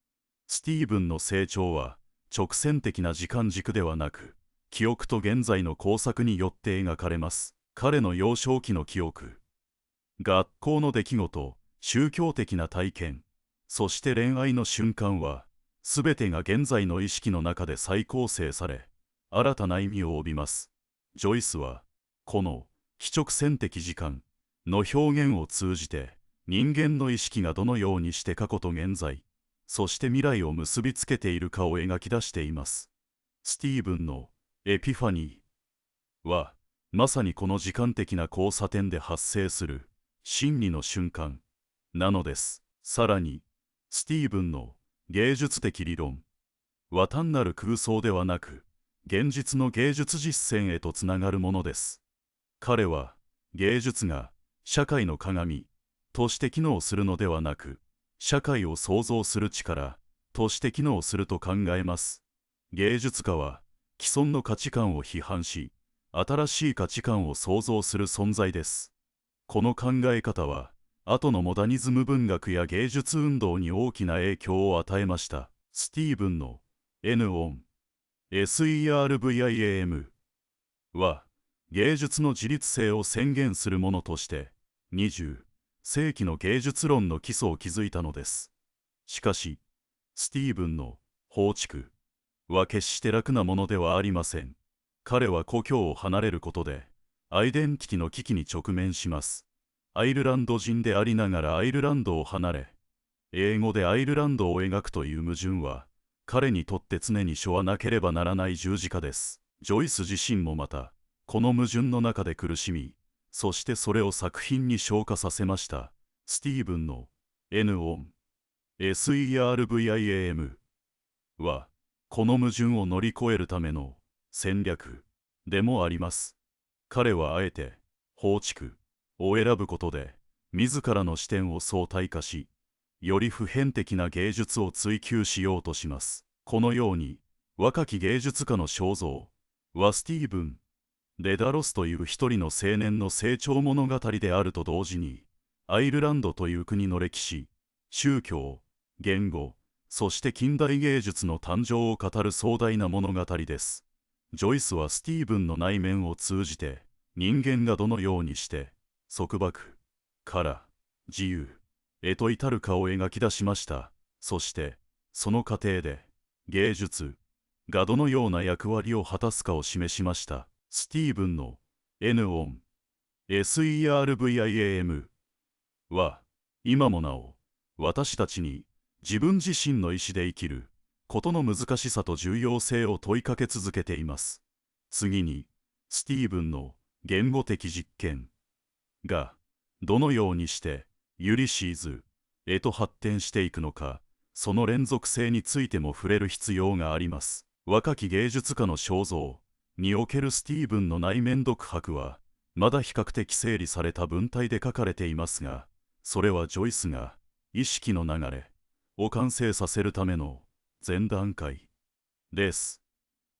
スティーブンの成長は直線的な時間軸ではなく、記憶と現在の交錯によって描かれます。彼の幼少期の記憶、学校の出来事、宗教的な体験、そして恋愛の瞬間は、すべてが現在の意識の中で再構成され、新たな意味を帯びます。ジョイスは、この非直線的時間の表現を通じて、人間の意識がどのようにして過去と現在、そして未来を結びつけているかを描き出しています。スティーブンのエピファニーは、まさにこの時間的な交差点で発生する真理の瞬間なのです。さらに、スティーブンの芸術的理論は単なる空想ではなく、現実の芸術実践へとつながるものです。彼は、芸術が社会の鏡として機能するのではなく、社会を創造する力として機能すると考えます。芸術家は、既存の価値観を批判し、新しい価値観を創造する存在です。この考え方は、後のモダニズム文学や芸術運動に大きな影響を与えました。スティーブンの N オン SERVIAM は、芸術の自律性を宣言するものとして、20世紀の芸術論の基礎を築いたのです。しかし、スティーブンの放逐は決して楽なものではありません。彼は故郷を離れることで、アイデンティティの危機に直面します。アイルランド人でありながらアイルランドを離れ、英語でアイルランドを描くという矛盾は、彼にとって常に背負わなければならない十字架です。ジョイス自身もまた、この矛盾の中で苦しみ、そしてそれを作品に昇華させました。スティーブンの N オン SERVIAM は、この矛盾を乗り越えるための戦略でもあります。彼はあえて放逐を選ぶことで、自らの視点を相対化し、より普遍的な芸術を追求しようとします。このように、若き芸術家の肖像はスティーブン・デダロスという一人の青年の成長物語であると同時に、アイルランドという国の歴史、宗教、言語、そして近代芸術の誕生を語る壮大な物語です。ジョイスはスティーブンの内面を通じて、人間がどのようにして、束縛から自由へと至るかを描き出しました。そして、その過程で、芸術がどのような役割を果たすかを示しました。スティーブンの N オン SERVIAM は、今もなお、私たちに自分自身の意志で生きることの難しさと重要性を問いかけ続けています。次に、スティーブンの言語的実験が、どのようにしてユリシーズへと発展していくのか、その連続性についても触れる必要があります。若き芸術家の肖像におけるスティーブンの内面独白は、まだ比較的整理された文体で書かれていますが、それはジョイスが意識の流れを完成させるための前段階です。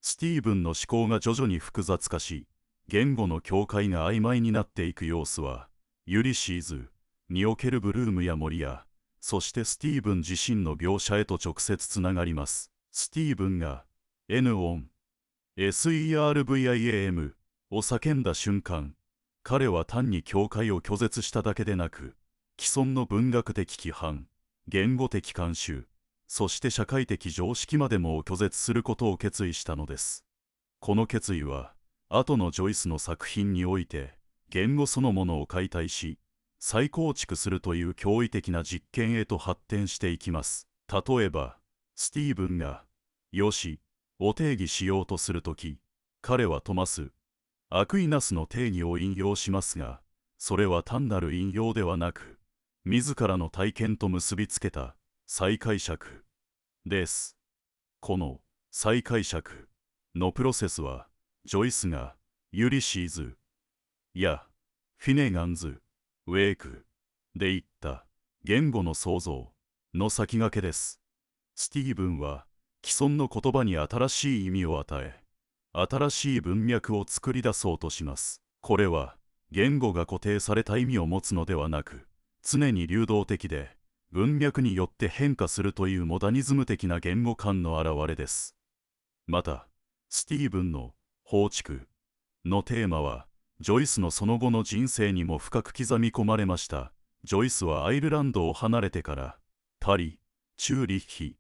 スティーブンの思考が徐々に複雑化し、言語の境界が曖昧になっていく様子は、ユリシーズにおけるブルームやモリア、そしてスティーブン自身の描写へと直接つながります。スティーブンが N オン SERVIAM を叫んだ瞬間、彼は単に境界を拒絶しただけでなく、既存の文学的規範、言語的慣習、そして社会的常識までもを拒絶することを決意したのです。この決意は、後のジョイスの作品において、言語そのものを解体し、再構築するという驚異的な実験へと発展していきます。例えば、スティーブンが、よしを定義しようとするとき、彼はトマス・アクイナスの定義を引用しますが、それは単なる引用ではなく、自らの体験と結びつけた再解釈です。この再解釈のプロセスは、ジョイスがユリシーズやフィネガンズ・ウェークで言った言語の創造の先駆けです。スティーブンは既存の言葉に新しい意味を与え、新しい文脈を作り出そうとします。これは言語が固定された意味を持つのではなく、常に流動的で文脈によって変化するというモダニズム的な言語観の表れです。また、スティーブンの放逐のテーマは、ジョイスのその後の人生にも深く刻み込まれました。ジョイスはアイルランドを離れてから、パリ、チューリッヒ、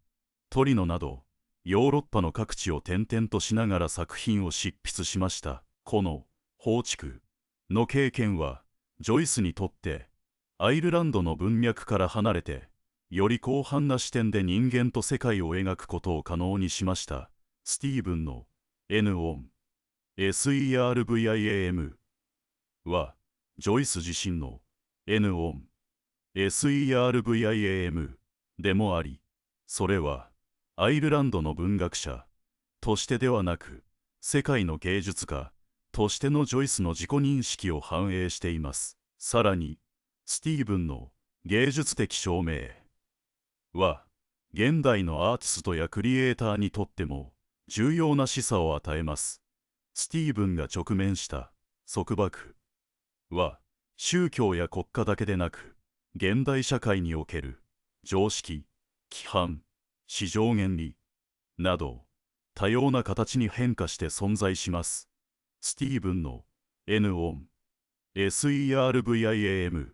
トリノなど、ヨーロッパの各地を転々としながら作品を執筆しました。この放逐の経験は、ジョイスにとって、アイルランドの文脈から離れて、より広範な視点で人間と世界を描くことを可能にしました。スティーブンの N 音 SERVIAM は、ジョイス自身の N 音 SERVIAM でもあり、それはアイルランドの文学者としてではなく、世界の芸術家としてのジョイスの自己認識を反映しています。さらに、スティーブンの芸術的証明は、現代のアーティストやクリエイターにとっても重要な示唆を与えます。スティーブンが直面した束縛は、宗教や国家だけでなく、現代社会における常識、規範、市場原理など、多様な形に変化して存在します。スティーブンの N 音 SERVIAM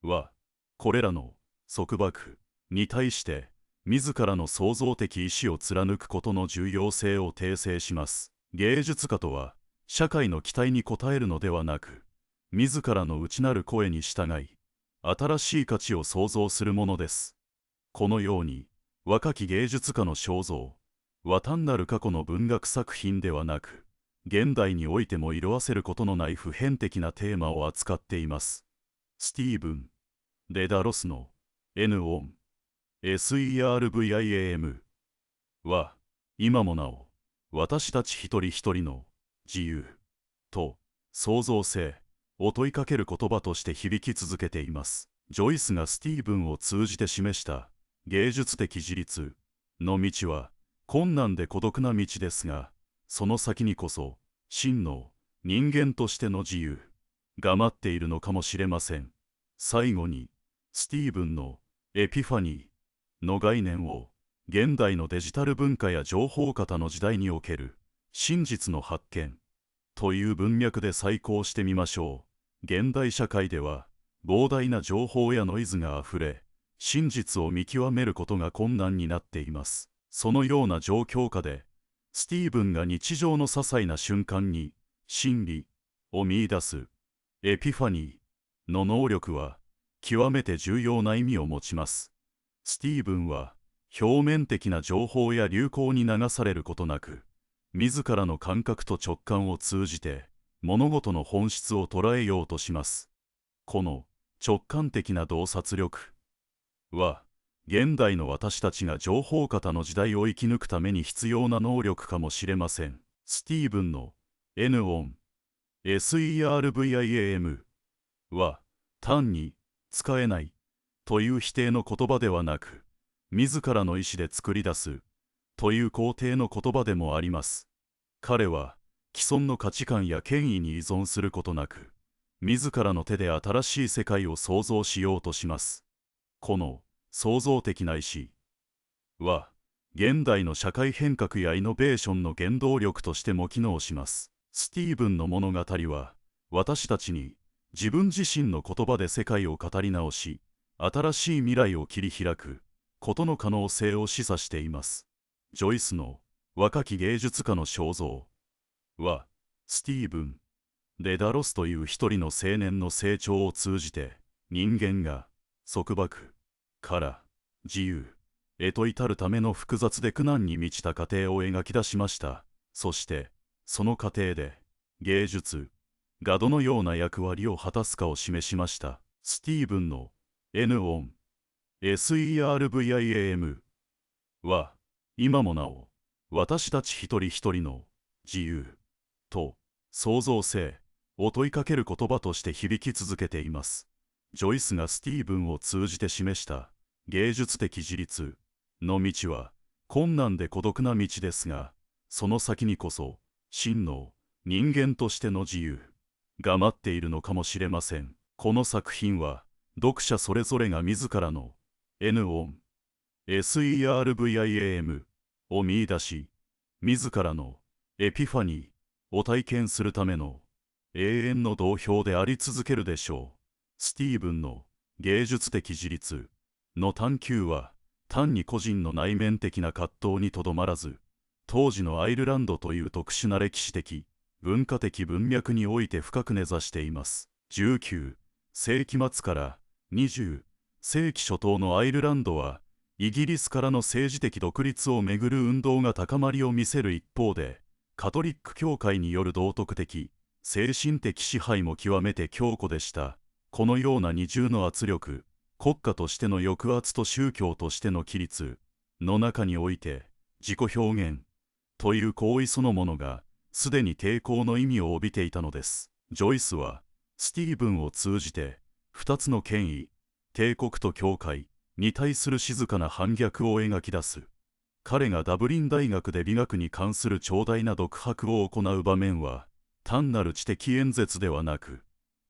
は、これらの束縛に対して、自らの創造的意志を貫くことの重要性を訂正します。芸術家とは、社会の期待に応えるのではなく、自らの内なる声に従い、新しい価値を創造するものです。このように、若き芸術家の肖像は単なる過去の文学作品ではなく、現代においても色あせることのない普遍的なテーマを扱っています。スティーブン・デダロスの N 音 SERVIAM は、今もなお、私たち一人一人の自由と創造性を問いかける言葉として響き続けています。ジョイスがスティーブンを通じて示した芸術的自立の道は困難で孤独な道ですが、その先にこそ真の人間としての自由が待っているのかもしれません。最後に、スティーブンのエピファニーの概念を現代のデジタル文化や情報型の時代における真実の発見という文脈で再考してみましょう。現代社会では膨大な情報やノイズがあふれ、真実を見極めることが困難になっています。そのような状況下で、スティーブンが日常の些細な瞬間に真理を見出すエピファニーの能力は極めて重要な意味を持ちます。スティーブンは表面的な情報や流行に流されることなく、自らの感覚と直感を通じて物事の本質を捉えようとします。この直感的な洞察力は、現代の私たちが情報型の時代を生き抜くために必要な能力かもしれません。スティーブンの N 音 SERVIAM は、単に使えないという否定の言葉ではなく、自らの意志で作り出すという肯定の言葉でもあります。彼は既存の価値観や権威に依存することなく、自らの手で新しい世界を創造しようとします。この創造的な意志は、現代の社会変革やイノベーションの原動力としても機能します。スティーブンの物語は、私たちに自分自身の言葉で世界を語り直し、新しい未来を切り開くことの可能性を示唆しています。ジョイスの若き芸術家の肖像は、スティーブン・デダロスという一人の青年の成長を通じて、人間が束縛から自由へと至るための複雑で苦難に満ちた過程を描き出しました。そして、その過程で芸術がどのような役割を果たすかを示しました。スティーブンの N 音 SERVIAM は、今もなお私たち一人一人の自由と創造性を問いかける言葉として響き続けています。ジョイスがスティーブンを通じて示した芸術的自立の道は困難で孤独な道ですが、その先にこそ真の人間としての自由が待っているのかもしれません。この作品は読者それぞれが自らの N-O-N-SERVIAM を見出し、自らのエピファニーを体験するための永遠の道標であり続けるでしょう。スティーブンの芸術的自立の探求は単に個人の内面的な葛藤にとどまらず、当時のアイルランドという特殊な歴史的文化的文脈において深く根ざしています。19世紀末から20世紀初頭のアイルランドは、イギリスからの政治的独立をめぐる運動が高まりを見せる一方で、カトリック教会による道徳的精神的支配も極めて強固でした。このような二重の圧力、国家としての抑圧と宗教としての規律の中において、自己表現という行為そのものがすでに抵抗の意味を帯びていたのです。ジョイスはスティーブンを通じて2つの権威、帝国と教会に対する静かな反逆を描き出す。彼がダブリン大学で美学に関する長大な独白を行う場面は、単なる知的演説ではなく、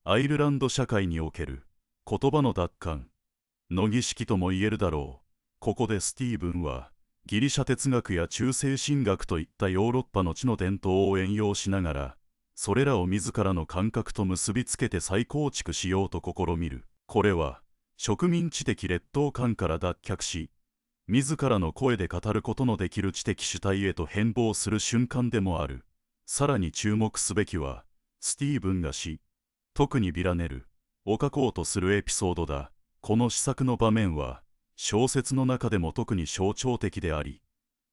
アイルランド社会における言葉の奪還の儀式とも言えるだろう。ここでスティーブンはギリシャ哲学や中世神学といったヨーロッパの知の伝統を援用しながら、それらを自らの感覚と結びつけて再構築しようと試みる。これは植民地的劣等感から脱却し、自らの声で語ることのできる知的主体へと変貌する瞬間でもある。さらに注目すべきは、スティーブンが特にビラネルを書こうとするエピソードだ。この詩作の場面は小説の中でも特に象徴的であり、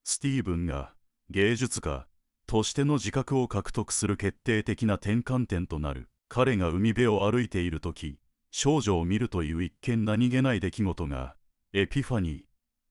スティーブンが芸術家としての自覚を獲得する決定的な転換点となる。彼が海辺を歩いているとき、少女を見るという一見何気ない出来事がエピファニー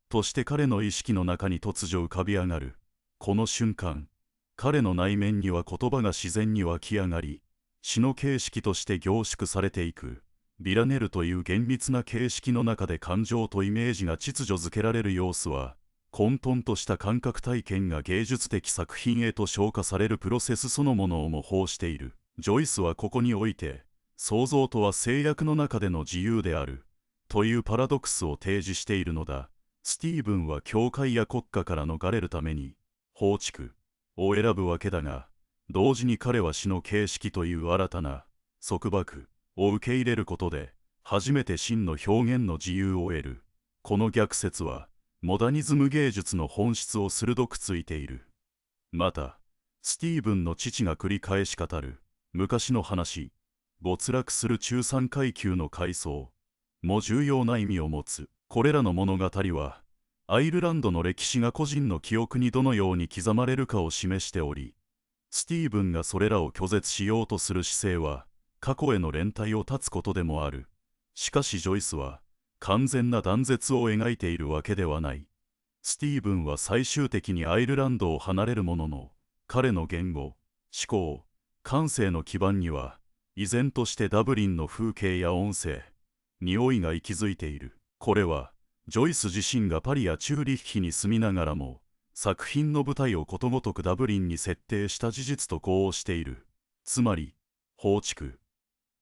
として彼の意識の中に突如浮かび上がる。この瞬間、彼の内面には言葉が自然に湧き上がり、詩の形式として凝縮されていく。ビラネルという厳密な形式の中で感情とイメージが秩序づけられる様子は、混沌とした感覚体験が芸術的作品へと昇華されるプロセスそのものを模倣している。ジョイスはここにおいて、創造とは制約の中での自由であるというパラドクスを提示しているのだ。スティーブンは教会や国家から逃れるために放逐を選ぶわけだが、同時に彼は詩の形式という新たな束縛を受け入れることで初めて真の表現の自由を得る。この逆説はモダニズム芸術の本質を鋭くついている。またスティーブンの父が繰り返し語る昔の話、没落する中産階級の階層も重要な意味を持つ。これらの物語はアイルランドの歴史が個人の記憶にどのように刻まれるかを示しており、スティーブンがそれらを拒絶しようとする姿勢は過去への連帯を断つことでもある。しかしジョイスは完全な断絶を描いているわけではない。スティーブンは最終的にアイルランドを離れるものの、彼の言語、思考、感性の基盤には依然としてダブリンの風景や音声、匂いが息づいている。これはジョイス自身がパリやチューリッヒに住みながらも作品の舞台をことごとくダブリンに設定した事実と呼応している。つまり放逐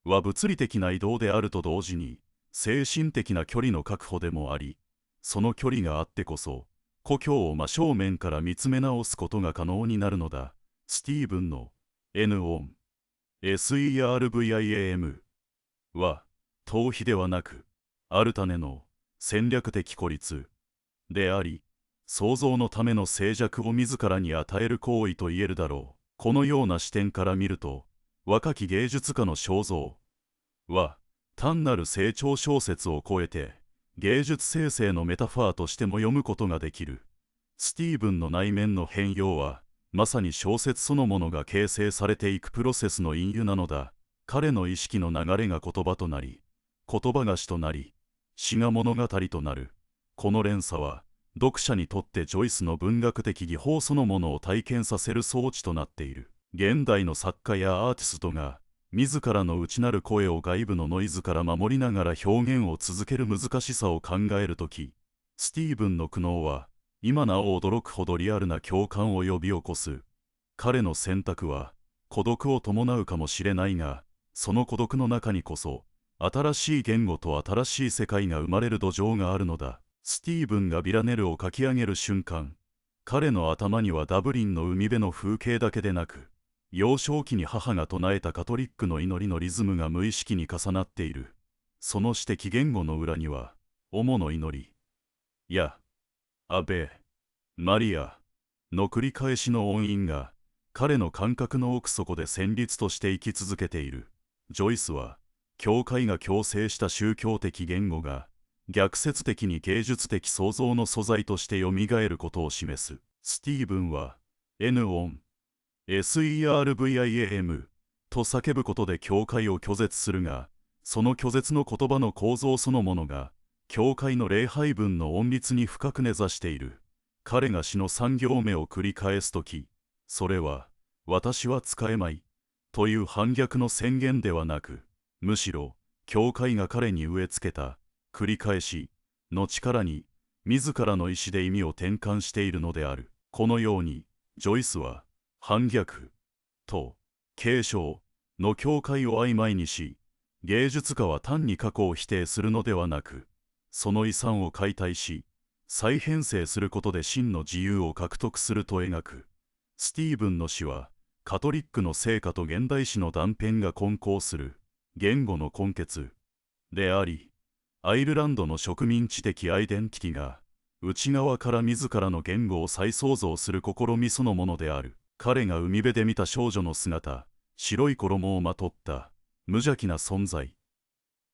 は物理的な移動であると同時に精神的な距離の確保でもあり、その距離があってこそ故郷を真正面から見つめ直すことが可能になるのだ。スティーブンの N-O-N-SERVIAM は逃避ではなくある種の戦略的孤立であり、創造のための静寂を自らに与える行為と言えるだろう。このような視点から見ると、若き芸術家の肖像は単なる成長小説を超えて芸術生成のメタファーとしても読むことができる。スティーブンの内面の変容はまさに小説そのものが形成されていくプロセスの隠喩なのだ。彼の意識の流れが言葉となり、言葉が詩となり、詩が物語となる。この連鎖は読者にとってジョイスの文学的技法そのものを体験させる装置となっている。現代の作家やアーティストが自らの内なる声を外部のノイズから守りながら表現を続ける難しさを考えるとき、スティーブンの苦悩は今なお驚くほどリアルな共感を呼び起こす。彼の選択は孤独を伴うかもしれないが、その孤独の中にこそ新しい言語と新しい世界が生まれる土壌があるのだ。スティーブンがビラネルを書き上げる瞬間、彼の頭にはダブリンの海辺の風景だけでなく、幼少期に母が唱えたカトリックの祈りのリズムが無意識に重なっている。その指摘言語の裏には、主の祈りやアベ、マリアの繰り返しの音韻が彼の感覚の奥底で旋律として生き続けている。ジョイスは、教会が強制した宗教的言語が逆説的に芸術的創造の素材としてよみがえることを示す。スティーブンは N 音 SERVIAM と叫ぶことで教会を拒絶するが、その拒絶の言葉の構造そのものが教会の礼拝文の音律に深く根ざしている。彼が詩の3行目を繰り返すとき、それは私は使えまいという反逆の宣言ではなく、むしろ教会が彼に植え付けた繰り返しの力に自らの意志で意味を転換しているのである。このようにジョイスは反逆と継承の境界を曖昧にし、芸術家は単に過去を否定するのではなく、その遺産を解体し再編成することで真の自由を獲得すると描く。スティーブンの詩はカトリックの聖歌と現代詩の断片が混交する言語の根結であり、アイルランドの植民地的アイデンティティが内側から自らの言語を再創造する試みそのものである。彼が海辺で見た少女の姿、白い衣をまとった無邪気な存在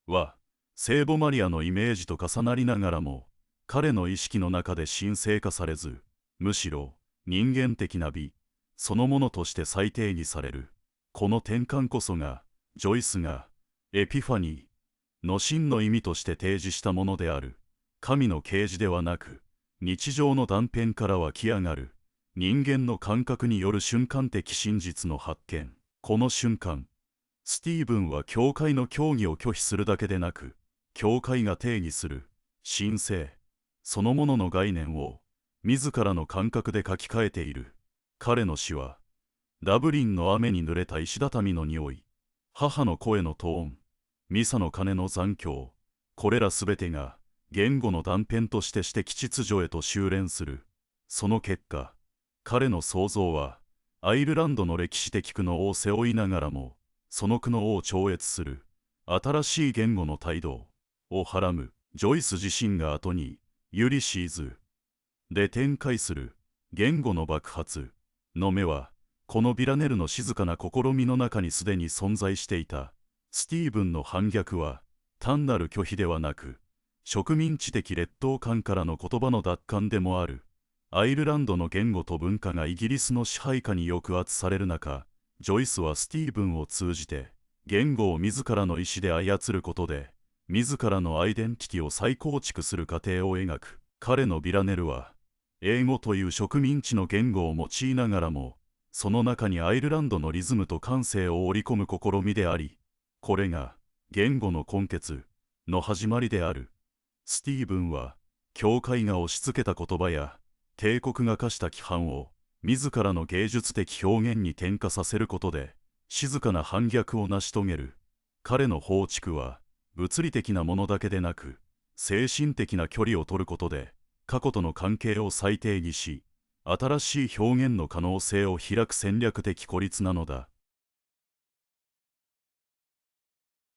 は聖母マリアのイメージと重なりながらも、彼の意識の中で神聖化されず、むしろ人間的な美そのものとして再定義される。この転換こそがジョイスがエピファニーの真の意味として提示したものである。神の啓示ではなく、日常の断片から湧き上がる人間の感覚による瞬間的真実の発見。この瞬間、スティーブンは教会の教義を拒否するだけでなく、教会が定義する神聖そのものの概念を自らの感覚で書き換えている。彼の詩はダブリンの雨に濡れた石畳の匂い、母の声のトーン、ミサの鐘の残響、これらすべてが言語の断片として指摘秩序へと修練する。その結果、彼の創造はアイルランドの歴史的苦悩を背負いながらも、その苦悩を超越する新しい言語の態度をはらむ。ジョイス自身が後にユリシーズで展開する言語の爆発の目は、このビラネルの静かな試みの中にすでに存在していた。スティーブンの反逆は単なる拒否ではなく、植民地的劣等感からの言葉の奪還でもある。アイルランドの言語と文化がイギリスの支配下に抑圧される中、ジョイスはスティーブンを通じて言語を自らの意志で操ることで自らのアイデンティティを再構築する過程を描く。彼のビラネルは英語という植民地の言語を用いながらも、その中にアイルランドのリズムと感性を織り込む試みであり、これが言語の根結の始まりである。スティーブンは教会が押し付けた言葉や帝国が課した規範を自らの芸術的表現に転化させることで静かな反逆を成し遂げる。彼の放逐は物理的なものだけでなく、精神的な距離を取ることで過去との関係を再定義し、新しい表現の可能性を開く戦略的孤立なのだ。